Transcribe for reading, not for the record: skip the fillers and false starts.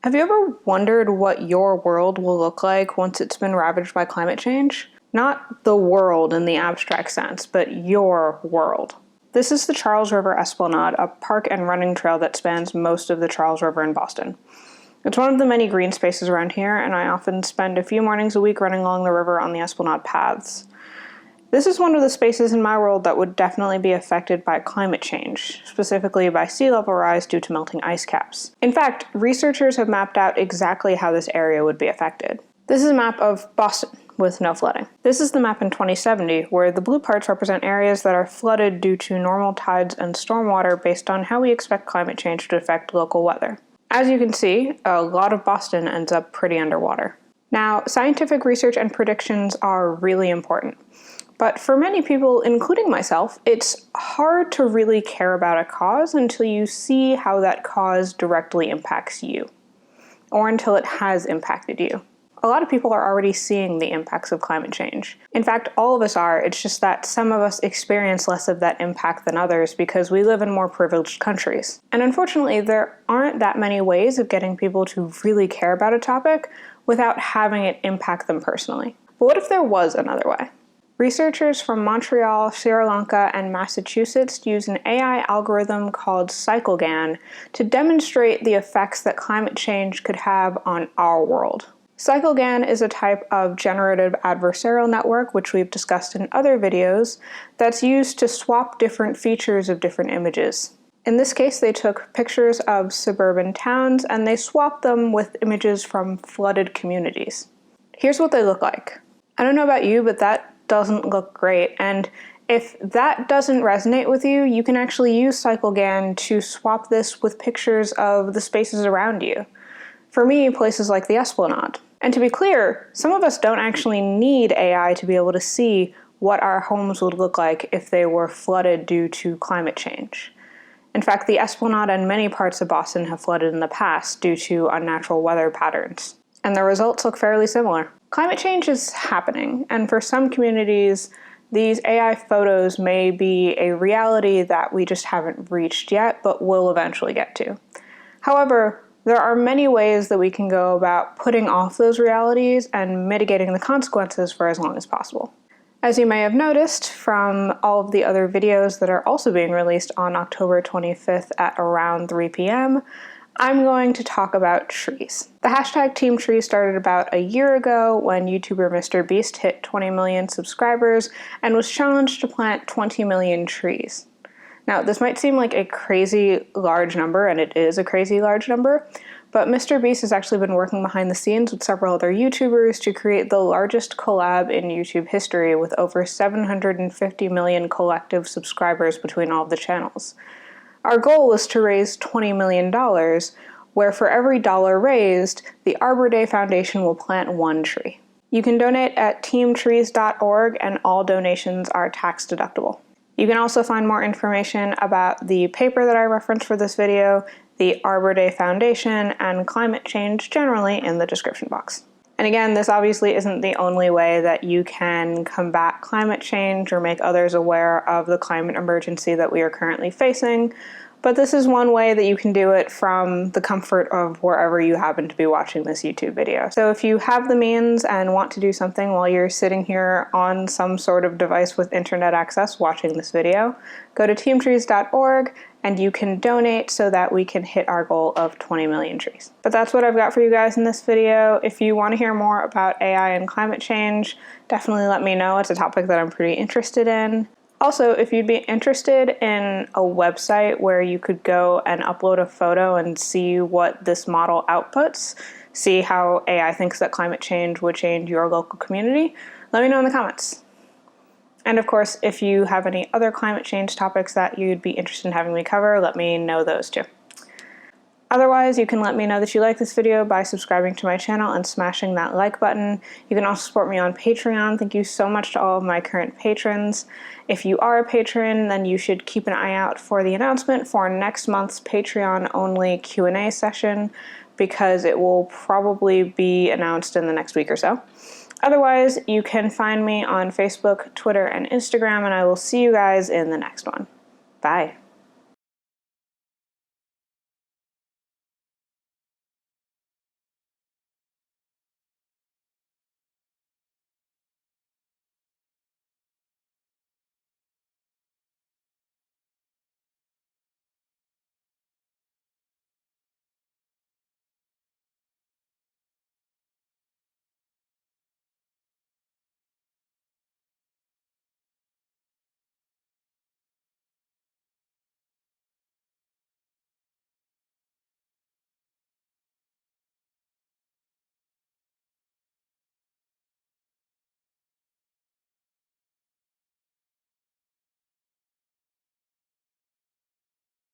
Have you ever wondered what your world will look like once it's been ravaged by climate change? Not the world in the abstract sense, but your world. This is the Charles River Esplanade, a park and running trail that spans most of the Charles River in Boston. It's one of the many green spaces around here, and I often spend a few mornings a week running along the river on the Esplanade paths. This is one of the spaces in my world that would definitely be affected by climate change, specifically by sea level rise due to melting ice caps. In fact, researchers have mapped out exactly how this area would be affected. This is a map of Boston with no flooding. This is the map in 2070, where the blue parts represent areas that are flooded due to normal tides and stormwater based on how we expect climate change to affect local weather. As you can see, a lot of Boston ends up pretty underwater. Now, scientific research and predictions are really important. But for many people, including myself, it's hard to really care about a cause until you see how that cause directly impacts you, or until it has impacted you. A lot of people are already seeing the impacts of climate change. In fact, all of us are. It's just that some of us experience less of that impact than others because we live in more privileged countries. And unfortunately, there aren't that many ways of getting people to really care about a topic without having it impact them personally. But what if there was another way? Researchers from Montreal, Sri Lanka, and Massachusetts use an AI algorithm called CycleGAN to demonstrate the effects that climate change could have on our world. CycleGAN is a type of generative adversarial network, which we've discussed in other videos, that's used to swap different features of different images. In this case, they took pictures of suburban towns and they swapped them with images from flooded communities. Here's what they look like. I don't know about you, but that doesn't look great, and if that doesn't resonate with you, you can actually use CycleGAN to swap this with pictures of the spaces around you. For me, places like the Esplanade. And to be clear, some of us don't actually need AI to be able to see what our homes would look like if they were flooded due to climate change. In fact, the Esplanade and many parts of Boston have flooded in the past due to unnatural weather patterns, and the results look fairly similar. Climate change is happening, and for some communities, these AI photos may be a reality that we just haven't reached yet, but will eventually get to. However, there are many ways that we can go about putting off those realities and mitigating the consequences for as long as possible. As you may have noticed from all of the other videos that are also being released on October 25th at around 3 p.m., I'm going to talk about trees. The hashtag TeamTrees started about a year ago when YouTuber MrBeast hit 20 million subscribers and was challenged to plant 20 million trees. Now, this might seem like a crazy large number, and it is a crazy large number, but MrBeast has actually been working behind the scenes with several other YouTubers to create the largest collab in YouTube history with over 750 million collective subscribers between all of the channels. Our goal is to raise $20 million, where for every dollar raised, the everydAI Foundation will plant one tree. You can donate at TeamTrees.org, and all donations are tax deductible. You can also find more information about the paper that I referenced for this video, the everydAI Foundation, and climate change generally in the description box. And again, this obviously isn't the only way that you can combat climate change or make others aware of the climate emergency that we are currently facing, but this is one way that you can do it from the comfort of wherever you happen to be watching this YouTube video. So if you have the means and want to do something while you're sitting here on some sort of device with internet access watching this video, go to teamtrees.org and you can donate so that we can hit our goal of 20 million trees. But that's what I've got for you guys in this video. If you want to hear more about AI and climate change, definitely let me know. It's a topic that I'm pretty interested in. Also, if you'd be interested in a website where you could go and upload a photo and see what this model outputs, see how AI thinks that climate change would change your local community, let me know in the comments. And of course, if you have any other climate change topics that you'd be interested in having me cover, let me know those too. Otherwise, you can let me know that you like this video by subscribing to my channel and smashing that like button. You can also support me on Patreon. Thank you so much to all of my current patrons. If you are a patron, then you should keep an eye out for the announcement for next month's Patreon-only Q&A session, because it will probably be announced in the next week or so. Otherwise, you can find me on Facebook, Twitter, and Instagram, and I will see you guys in the next one. Bye.